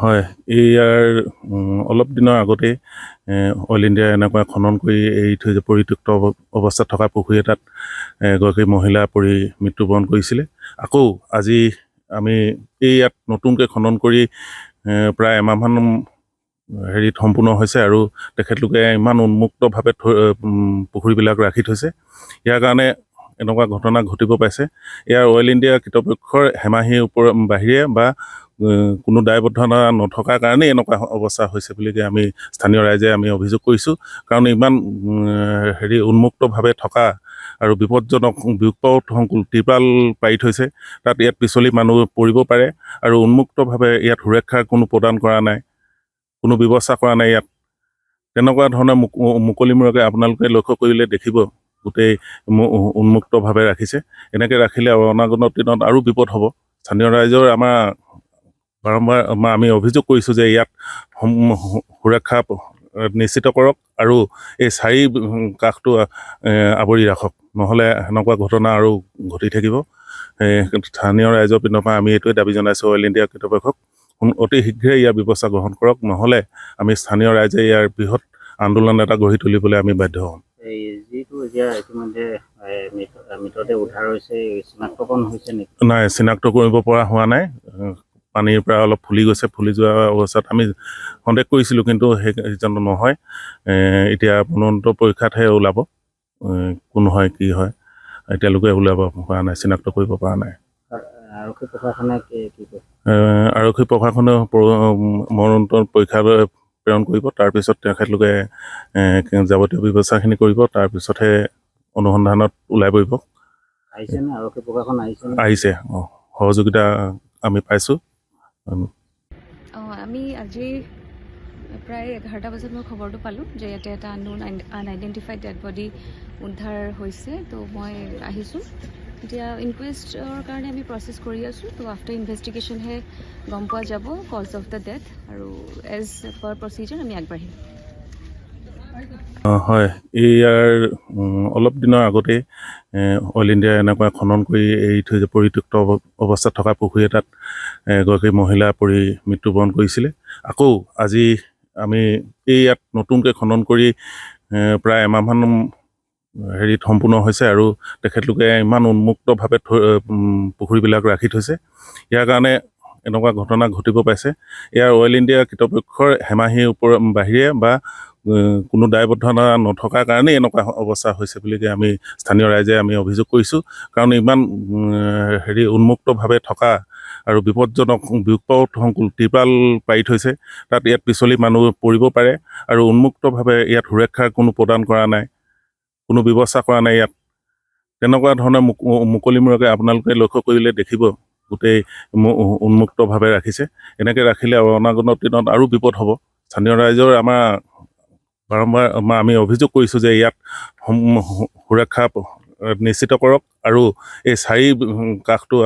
হয়, ইয়াৰ অলপ দিনৰ আগতে অইল ইণ্ডিয়াই এনেকুৱা খনন কৰি এৰি থৈ যে পৰিত্যক্ত অৱস্থাত থকা পুখুৰী এটাত এগৰাকী মহিলা পৰি মৃত্যুবৰণ কৰিছিলে। আকৌ আজি আমি ইয়াত নতুনকৈ খনন কৰি প্ৰায় এমাহমান হেৰিত সম্পূৰ্ণ হৈছে আৰু তেখেতলোকে ইমান উন্মুক্তভাৱে পুখুৰীবিলাক ৰাখি থৈছে। ইয়াৰ কাৰণে এনেকুৱা ঘটনা ঘটিব পাইছে। ইয়াৰ অইল ইণ্ডিয়া কৰ্তৃপক্ষৰ হেমাহিৰ বাহিৰে বা কোনো দায়বদ্ধতা নথকাৰ কাৰণেই এনেকুৱা অৱস্থা হৈছে বুলি আমি স্থানীয় ৰাইজে আমি অভিযোগ কৰিছোঁ। কাৰণ ইমান উন্মুক্তভাৱে থকা আৰু বিপদজনক বিপদসংকুল ত্ৰিপাল পাৰি থৈছে, তাত ইয়াত পিছলি মানুহ পৰিব পাৰে আৰু উন্মুক্তভাৱে ইয়াত সুৰক্ষাৰ কোনো প্ৰদান কৰা নাই, কোনো ব্যৱস্থা কৰা নাই। ইয়াত তেনেকুৱা ধৰণে মুকলিমূৰকৈ আপোনালোকে লক্ষ্য কৰিলে দেখিব গোটেই উন্মুক্তভাৱে ৰাখিছে। এনেকৈ ৰাখিলে অনাগত দিনত আৰু বিপদ হ'ব। স্থানীয় ৰাইজৰ বাৰম্বাৰ আমি অভিযোগ কৰিছোঁ যে ইয়াত সুৰক্ষা নিশ্চিত কৰক আৰু এই চাৰি কাষটো আৱৰি ৰাখক, নহ'লে এনেকুৱা ঘটনা আৰু ঘটি থাকিব। স্থানীয় ৰাইজৰ পিনৰ পৰা আমি এইটোৱে দাবী জনাইছোঁ অইল ইণ্ডিয়া কৰ্তৃপক্ষক অতি শীঘ্ৰে ইয়াৰ ব্যৱস্থা গ্ৰহণ কৰক, নহ'লে আমি স্থানীয় ৰাইজে ইয়াৰ বৃহৎ আন্দোলন এটা গঢ়ি তুলিবলৈ আমি বাধ্য হ'ম। এই যিটো এতিয়া ইতিমধ্যে মৃতদেহ উদ্ধাৰ হৈছে, চিনাক্তকৰণ হৈছে নেকি? নাই, চিনাক্ত কৰিব পৰা হোৱা নাই। পানীৰ পৰা অলপ ফুলি গৈছে, ফুলি যোৱা অৱস্থাত আমি সন্দেহ কৰিছিলোঁ, কিন্তু সেইজন নহয়। এতিয়া পুনৰুক্ত পৰীক্ষাতহে ওলাব কোন হয় কি হয়, এতিয়ালৈকে ওলাব পৰা নাই, চিনাক্ত কৰিব পৰা নাই। আৰক্ষী প্ৰশাসনে কি কয়? আৰক্ষী প্ৰশাসনেও মৰণোত্তৰ পৰীক্ষালৈ প্ৰেৰণ কৰিব, তাৰপিছত তেখেতলোকে যাৱতীয় ব্যৱস্থাখিনি কৰিব, তাৰপিছতহে অনুসন্ধানত ওলাই পৰিব। আহিছেনে আৰক্ষী প্ৰশাসন? আহিছে, সহযোগিতা আমি পাইছোঁ। আমি আজি প্ৰায় 11টা বজাত মই খবৰটো পালোঁ যে ইয়াতে এটা আনআইডেণ্টিফাইড ডেড বডি উদ্ধাৰ হৈছে। তো মই আহিছোঁ, এতিয়া ইনকুৱেষ্টৰ কাৰণে আমি প্ৰচেছ কৰি আছোঁ। তো আফটাৰ ইনভেষ্টিগেশ্যনহে গম পোৱা যাব কজ অফ দ্য ডেথ, আৰু এজ পাৰ প্ৰচিজাৰ আমি আগবাঢ়িম। হয়, ইয়াৰ অলপ দিনৰ আগতে অইল ইণ্ডিয়াই এনেকুৱা খনন কৰি এৰি থৈ যে পৰিত্যক্ত অৱস্থাত থকা পুখুৰী এটাত এগৰাকী মহিলা পৰি মৃত্যুবৰণ কৰিছিলে। আকৌ আজি আমি ইয়াত নতুনকৈ খনন কৰি প্ৰায় এমাহমান হেৰিত সম্পূৰ্ণ হৈছে আৰু তেখেতলোকে ইমান উন্মুক্তভাৱে পুখুৰীবিলাক ৰাখি থৈছে। ইয়াৰ কাৰণে এনেকুৱা ঘটনা ঘটিব পাইছে। ইয়াৰ অইল ইণ্ডিয়া কৰ্তৃপক্ষৰ হেমাহিৰ বাহিৰে বা কোনো দায়বদ্ধতা নথকাৰ কাৰণেই এনেকুৱা অৱস্থা হৈছে বুলি আমি স্থানীয় ৰাইজে আমি অভিযোগ কৰিছোঁ। কাৰণ ইমান উন্মুক্তভাৱে থকা আৰু বিপদজনক বিপদসংকুল ত্ৰিপাল পাৰি থৈছে, তাত ইয়াত পিছলি মানুহ পৰিব পাৰে আৰু উন্মুক্তভাৱে ইয়াত সুৰক্ষাৰ কোনো প্ৰদান কৰা নাই, কোনো ব্যৱস্থা কৰা নাই। ইয়াত তেনেকুৱা ধৰণে মুকলিমূৰকৈ আপোনালোকে লক্ষ্য কৰিলে দেখিব গোটেই উন্মুক্তভাৱে ৰাখিছে। এনেকৈ ৰাখিলে অনাগত দিনত আৰু বিপদ হ'ব। স্থানীয় ৰাইজৰ বাৰম্বাৰ আমি অভিযোগ কৰিছোঁ যে ইয়াত সুৰক্ষা নিশ্চিত কৰক আৰু এই চাৰি কাষটো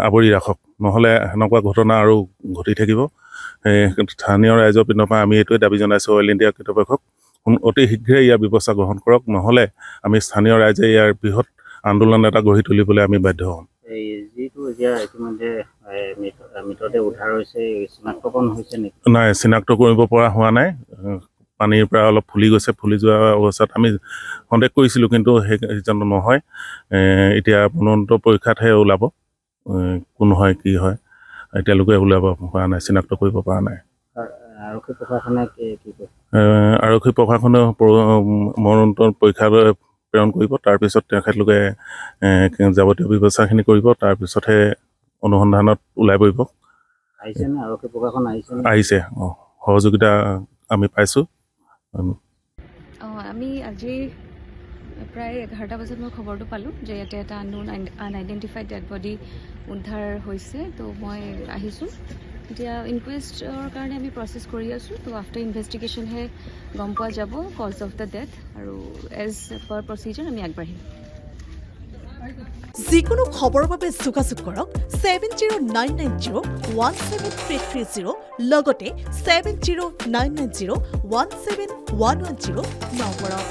আৱৰি ৰাখক, নহ'লে এনেকুৱা ঘটনা আৰু ঘটি থাকিব। স্থানীয় ৰাইজৰ পিনৰ পৰা আমি এইটোৱে দাবী জনাইছোঁ অইল ইণ্ডিয়া কৰ্তৃপক্ষক অতি শীঘ্ৰে ইয়াৰ ব্যৱস্থা গ্ৰহণ কৰক, নহ'লে আমি স্থানীয় ৰাইজে ইয়াৰ বৃহৎ আন্দোলন এটা গঢ়ি তুলিবলৈ আমি বাধ্য হ'ম। এই যিটো এতিয়া ইতিমধ্যে মৃতদেহ উদ্ধাৰ হৈছে, চিনাক্তকৰণ হৈছে নেকি? নাই, চিনাক্ত কৰিব পৰা হোৱা নাই। পানীৰ পৰা অলপ ফুলি গৈছে, ফুলি যোৱা অৱস্থাত আমি সন্দেহ কৰিছিলোঁ, কিন্তু সেইজন নহয়। এতিয়া পুনৰুক্ত পৰীক্ষাতহে ওলাব কোন হয় কি হয়, এতিয়ালৈকে ওলাব পৰা নাই, চিনাক্ত কৰিব পৰা নাই। আৰক্ষী প্ৰশাসনে কি কয়? আৰক্ষী প্ৰশাসনেও মৰণোত্তৰ পৰীক্ষালৈ প্ৰেৰণ কৰিব, তাৰপিছত তেখেতলোকে যাৱতীয় ব্যৱস্থাখিনি কৰিব, তাৰপিছতহে অনুসন্ধানত ওলাই পৰিব। আহিছেনে আৰক্ষী প্ৰশাসন? আহিছে, সহযোগিতা আমি পাইছোঁ। আমি আজি প্ৰায় 11টা বজাত মই খবৰটো পালোঁ যে ইয়াতে এটা আনআইডেণ্টিফাইড ডেড বডি উদ্ধাৰ হৈছে। তো মই আহিছোঁ, এতিয়া ইনকুৱেষ্টৰ কাৰণে আমি প্ৰচেছ কৰি আছোঁ। তো আফটাৰ ইনভেষ্টিগেশ্যনহে গম পোৱা যাব কজ অফ দ্য ডেথ, আৰু এজ পাৰ প্ৰচিজাৰ আমি আগবাঢ়িম। যিকোনো খবৰৰ বাবে যোগাযোগ কৰক 7099017330 লগতে 7099017110 নম্বৰত।